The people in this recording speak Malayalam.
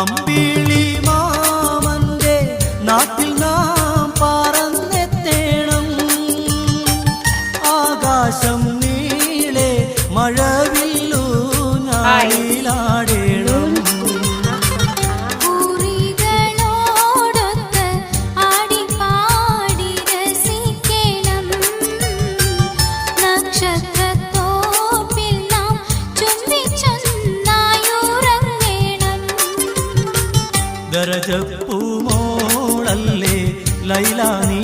അമ്പിളി മാമന്റെ നാട്ടിൽ നാം പറന്നെത്തേണം. ആകാശം നീളെ മഴവില്ലു ഞായിലാടേണം. ദരജപ്പൂമോളല്ലേ ലൈല നീ